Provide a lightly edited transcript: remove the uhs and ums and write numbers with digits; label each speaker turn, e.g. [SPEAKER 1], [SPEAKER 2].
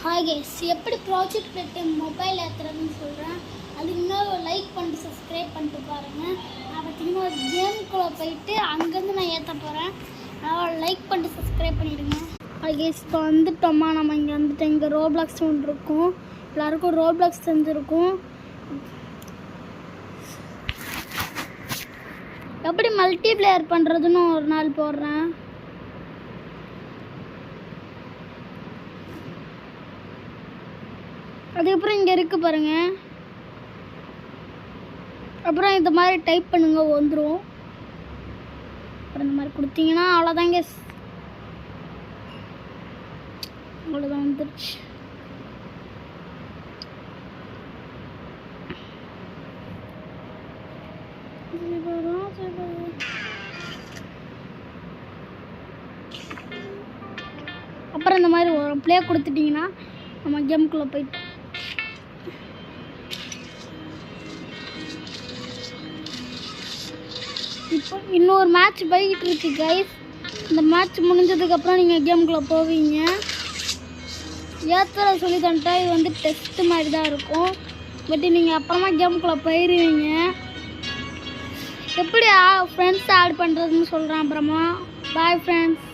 [SPEAKER 1] Hi guys, எப்படி project bed mobile ஏற்றுறதுன்னு சொல்கிறேன். அதுக்கு இன்னொரு லைக் பண்ணிட்டு சப்ஸ்கிரைப் பண்ணிட்டு பாருங்கள். நான் பார்த்தீங்கன்னா ஒரு கேமுக்குள்ளே போயிட்டு அங்கேருந்து நான் ஏற்ற போகிறேன். அதனால் லைக் பண்ணிட்டு சப்ஸ்கிரைப் பண்ணிவிடுங்க. ஹாய் கைஸ், இப்போ வந்துட்டோமா, நம்ம இங்கே வந்துட்டு இங்கே ரோப்ளாக்ஸ் ஒன்று இருக்கும். எல்லாருக்கும் ரோப்ளாக்ஸ் தெரிஞ்சிருக்கும். எப்படி மல்டி பிளேயர் பண்ணுறதுன்னு ஒரு நாள் போடுறேன். அதுக்கப்புறம் இங்கே இருக்குது பாருங்கள். அப்புறம் இந்த மாதிரி டைப் பண்ணுங்க, வந்துடும். அப்புறம் இந்த மாதிரி கொடுத்தீங்கன்னா அவ்வளோதாங்க, அவ்வளோதான் வந்துடுச்சு. அப்புறம் இந்த மாதிரி ஒரு ப்ளே கொடுத்துட்டிங்கன்னா நம்ம கேமுக்குள்ளே போயிட்டு இப்போ இன்னொரு மேட்ச் போய்கிட்டு இருக்கு கைஸ். இந்த மேட்ச் முடிஞ்சதுக்கப்புறம் நீங்கள் கேமுக்குள்ளே போவீங்க. ஏற்றுற சொல்லி தந்துட்டா இது வந்து டெஸ்ட் மாதிரி தான் இருக்கும். பட் நீங்கள் அப்புறமா கேமுக்குள்ளே போயிடுவீங்க. எப்படி ஃப்ரெண்ட்ஸ் ஆட் பண்ணுறதுன்னு சொல்கிறேன் அப்புறமா. Bye friends.